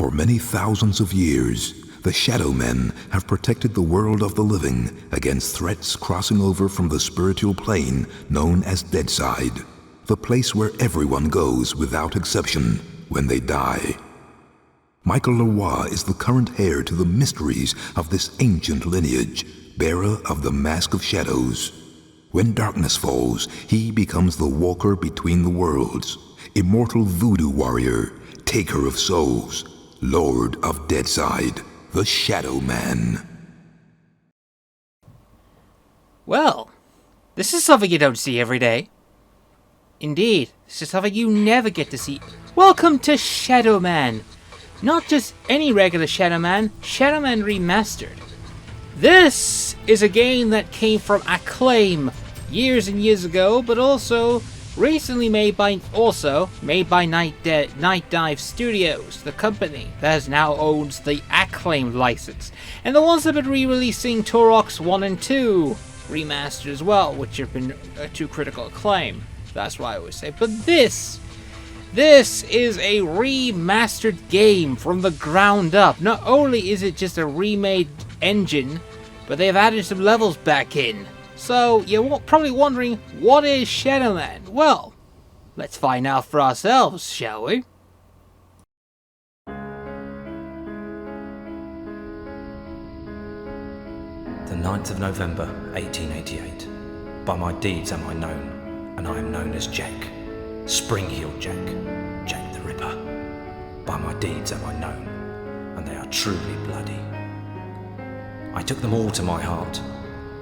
For many thousands of years, the Shadowmen have protected the world of the living against threats crossing over from the spiritual plane known as Deadside, the place where everyone goes without exception when they die. Michael Leroi is the current heir to the mysteries of this ancient lineage, bearer of the Mask of Shadows. When darkness falls, he becomes the walker between the worlds, immortal voodoo warrior, taker of souls, Lord of Deadside, the Shadowman. Well, this is something you don't see every day. Indeed, this is something you never get to see. Welcome to Shadowman. Not just any regular Shadowman, Shadowman Remastered. This is a game that came from Acclaim years and years ago, but also recently made by Night Dive Studios, the company that now owns the Acclaim license, and the ones that have been re-releasing Turok's 1 and 2 remastered as well, which have been to critical acclaim. That's why I always say. But this is a remastered game from the ground up. Not only is it just a remade engine, but they've added some levels back in. So, you're probably wondering, what is Shadowman? Well, let's find out for ourselves, shall we? The 9th of November, 1888. By my deeds am I known, and I am known as Jack. Spring-heeled Jack, Jack the Ripper. By my deeds am I known, and they are truly bloody. I took them all to my heart.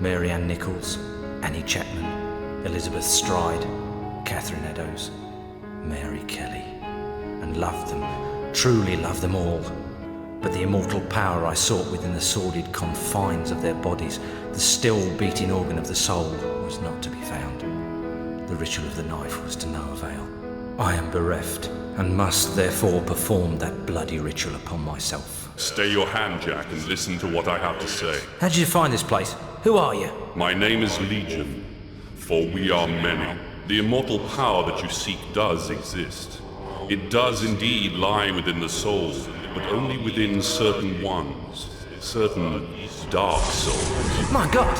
Mary Ann Nichols, Annie Chapman, Elizabeth Stride, Catherine Eddowes, Mary Kelly, and loved them, truly loved them all. But the immortal power I sought within the sordid confines of their bodies, the still beating organ of the soul, was not to be found. The ritual of the knife was to no avail. I am bereft, and must therefore perform that bloody ritual upon myself. Stay your hand, Jack, and listen to what I have to say. How did you find this place? Who are you? My name is Legion, for we are many. The immortal power that you seek does exist. It does indeed lie within the soul, but only within certain ones, certain dark souls. My God!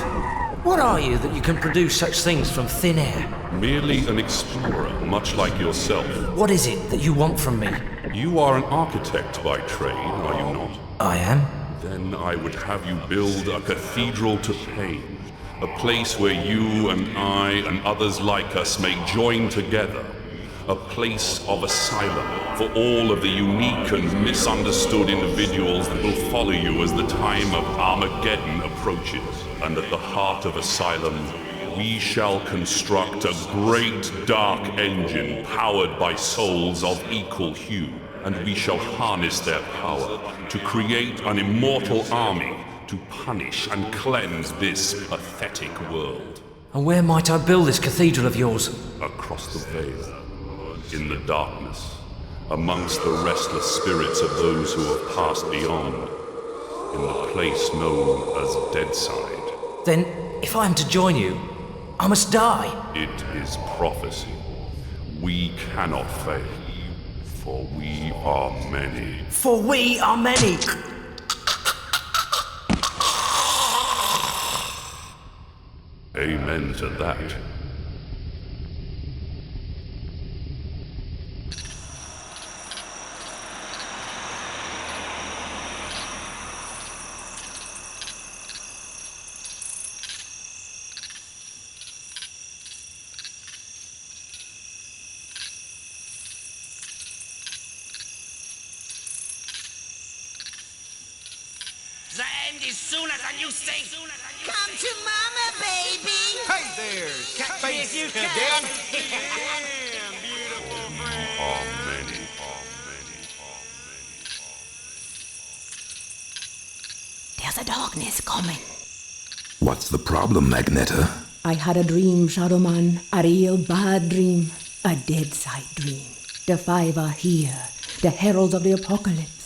What are you that you can produce such things from thin air? Merely an explorer, much like yourself. What is it that you want from me? You are an architect by trade, are you not? I am. Then I would have you build a cathedral to pain, a place where you and I and others like us may join together, a place of asylum for all of the unique and misunderstood individuals that will follow you as the time of Armageddon approaches. And at the heart of asylum, we shall construct a great dark engine powered by souls of equal hue, and we shall harness their power to create an immortal army to punish and cleanse this pathetic world. And where might I build this cathedral of yours? Across the veil, in the darkness, amongst the restless spirits of those who have passed beyond, in the place known as Deadside. Then, if I am to join you, I must die. It is prophecy. We cannot fail, for we are many. For we are many! Amen to that. The end is sooner than you think. Come to mama, baby. Hey there, Catch me if you can. damn beautiful friend. Are many. There's a darkness coming. What's the problem, Magneta? I had a dream, Shadowman. A real bad dream. A Deadside dream. The five are here. The heralds of the apocalypse.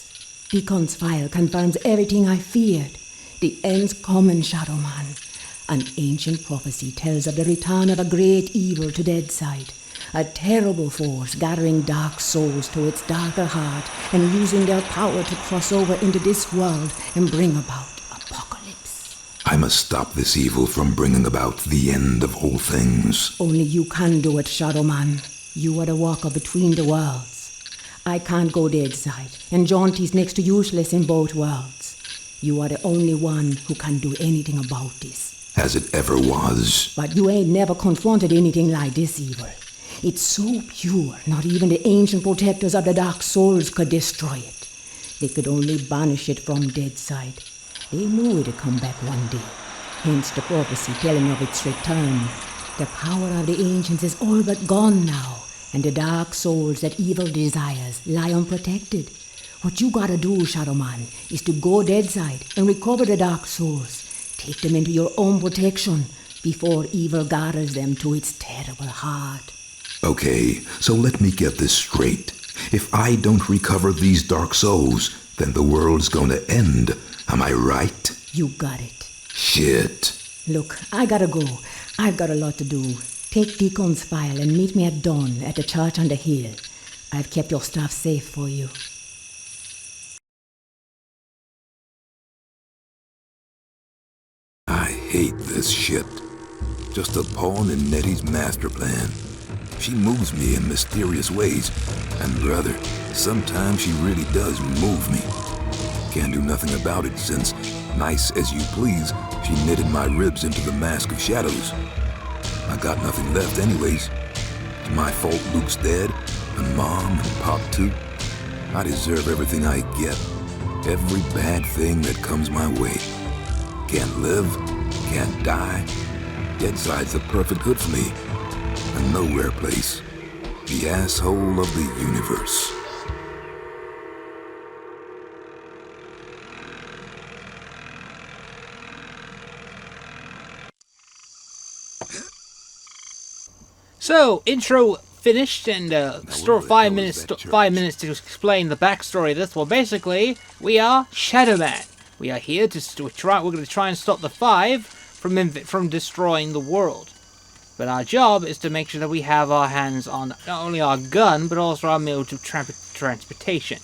Beacon's file confirms everything I feared. The end's coming, Shadowman. An ancient prophecy tells of the return of a great evil to Deadside. A terrible force gathering dark souls to its darker heart and using their power to cross over into this world and bring about apocalypse. I must stop this evil from bringing about the end of all things. Only you can do it, Shadowman. You are the walker between the worlds. I can't go Deadside, and Jaunty's next to useless in both worlds. You are the only one who can do anything about this. As it ever was. But you ain't never confronted anything like this evil. It's so pure, not even the ancient protectors of the Dark Souls could destroy it. They could only banish it from Deadside. They knew it'd come back one day, hence the prophecy telling of its return. The power of the ancients is all but gone now, and the Dark Souls that evil desires lie unprotected. What you gotta do, Shadowman, is to go Deadside and recover the Dark Souls. Take them into your own protection before evil gathers them to its terrible heart. Okay, so let me get this straight. If I don't recover these dark souls, then the world's gonna end. Am I right? You got it. Shit. Look, I gotta go. I've got a lot to do. Take Deacon's file and meet me at dawn at the church on the hill. I've kept your stuff safe for you. I hate this shit. Just a pawn in Nettie's master plan. She moves me in mysterious ways, and brother, sometimes she really does move me. Can't do nothing about it since, nice as you please, she knitted my ribs into the mask of shadows. I got nothing left anyways. It's my fault Luke's dead, and Mom and Pop too. I deserve everything I get, every bad thing that comes my way. Can't live, can't die. Deadside's the perfect hood for me. A nowhere place. The asshole of the universe. So, intro finished, and store 5 minutes. 5 minutes to explain the backstory of this. Well, basically, we are Shadowman. We are here to try. We're going to try and stop the Five from destroying the world. But our job is to make sure that we have our hands on not only our gun, but also our mode of transportation.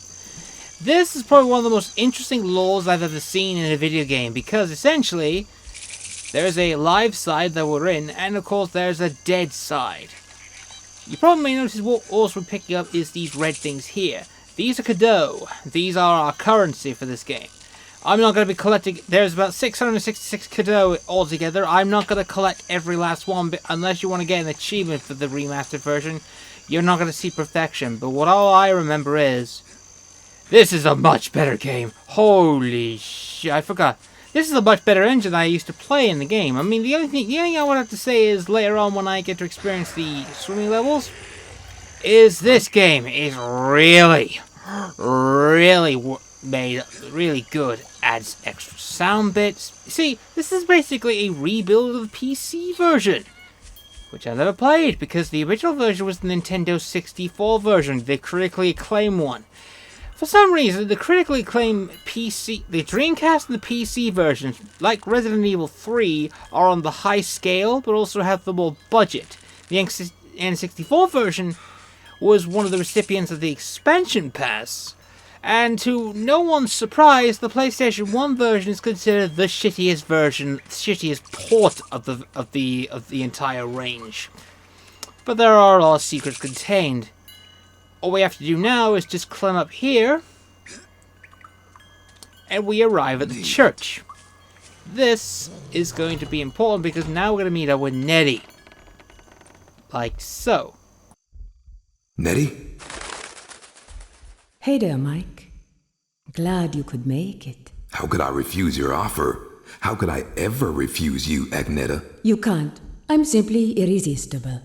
This is probably one of the most interesting laws I've ever seen in a video game, because essentially, there's a live side that we're in, and of course there's a dead side. You probably notice what also picking up is these red things here. These are Cadeau. These are our currency for this game. I'm not going to be collecting. There's about 666 Cadeau altogether. I'm not going to collect every last one, but unless you want to get an achievement for the remastered version, you're not going to see perfection. But what all I remember is, this is a much better game. Holy shit! I forgot. This is a much better engine than I used to play in the game. I mean, the only thing I would have to say is later on when I get to experience the swimming levels, is this game is really made really good. Adds extra sound bits. See, this is basically a rebuild of the PC version, which I never played because the original version was the Nintendo 64 version, the critically acclaimed one. For some reason, the critically acclaimed PC, the Dreamcast and the PC versions, like Resident Evil 3, are on the high scale, but also have the more budget. The N64 version was one of the recipients of the expansion pass. And to no one's surprise, the PlayStation 1 version is considered the shittiest port of the entire range. But there are a lot of secrets contained. All we have to do now is just climb up here, and we arrive at the church. This is going to be important because now we're going to meet up with Nettie. Like so. Nettie? Hey there, Mike. Glad you could make it. How could I refuse your offer? How could I ever refuse you, Agneta? You can't. I'm simply irresistible.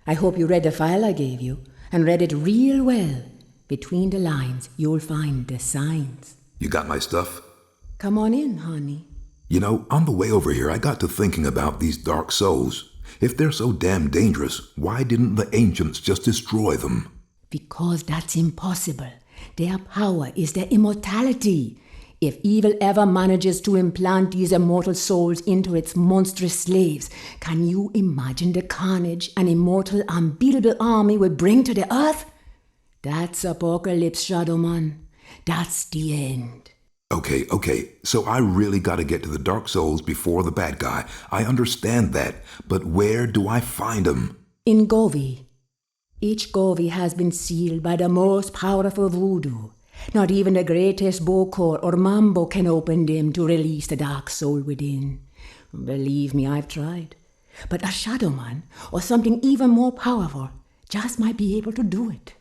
I hope you read the file I gave you, and read it real well. Between the lines, you'll find the signs. You got my stuff? Come on in, honey. You know, on the way over here, I got to thinking about these dark souls. If they're so damn dangerous, why didn't the ancients just destroy them? Because that's impossible. Their power is their immortality. If evil ever manages to implant these immortal souls into its monstrous slaves, can you imagine the carnage an immortal, unbeatable army would bring to the earth? That's apocalypse, Shadowman. That's the end. Okay, so I really gotta get to the Dark Souls before the bad guy. I understand that, but where do I find him? In Govi. Each Govi has been sealed by the most powerful voodoo. Not even the greatest Bokor or Mambo can open them to release the dark soul within. Believe me, I've tried. But a Shadowman, or something even more powerful, just might be able to do it.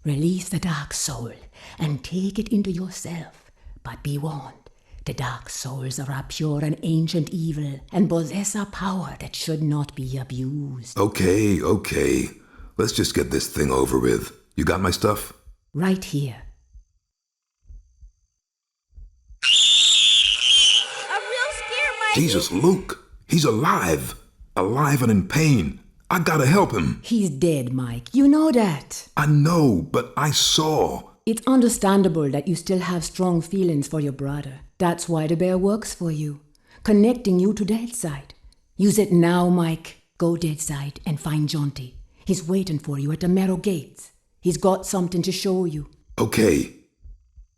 Release the dark soul and take it into yourself. But be warned, the dark souls are a pure and ancient evil and possess a power that should not be abused. Okay. Let's just get this thing over with. You got my stuff? Right here. Jesus, Luke! He's alive! Alive and in pain! I gotta help him! He's dead, Mike. You know that. I know, but I saw. It's understandable that you still have strong feelings for your brother. That's why the bear works for you, connecting you to Deadside. Use it now, Mike. Go Deadside and find Jonty. He's waiting for you at the Marrow Gates. He's got something to show you. Okay.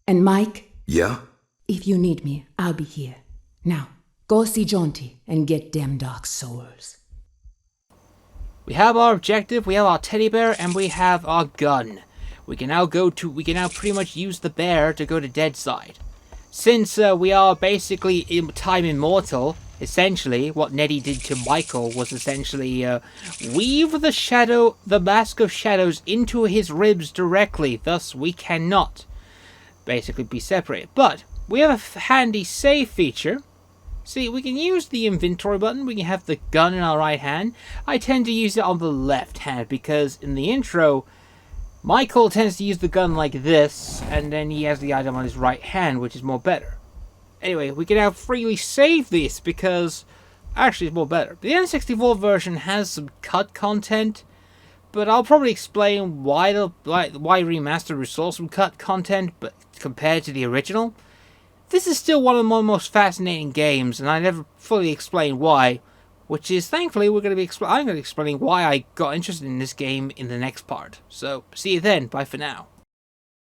And Mike? Yeah? If you need me, I'll be here. Now, go see Jonty and get them dark souls. We have our objective, we have our teddy bear, and we have our gun. We can now pretty much use the bear to go to Deadside. Since we are basically time immortal, essentially, what Nettie did to Michael was essentially weave the mask of shadows into his ribs directly, thus we cannot basically be separated. But we have a handy save feature. See, we can use the inventory button, we can have the gun in our right hand. I tend to use it on the left hand because in the intro, Michael tends to use the gun like this, and then he has the item on his right hand, which is more better. Anyway, we can now freely save this because actually it's more better. The N64 version has some cut content, but I'll probably explain why Remastered resourced some cut content, but compared to the original. This is still one of my most fascinating games, and I never fully explained why, which is, thankfully, I'm going to be explaining why I got interested in this game in the next part. So, see you then. Bye for now.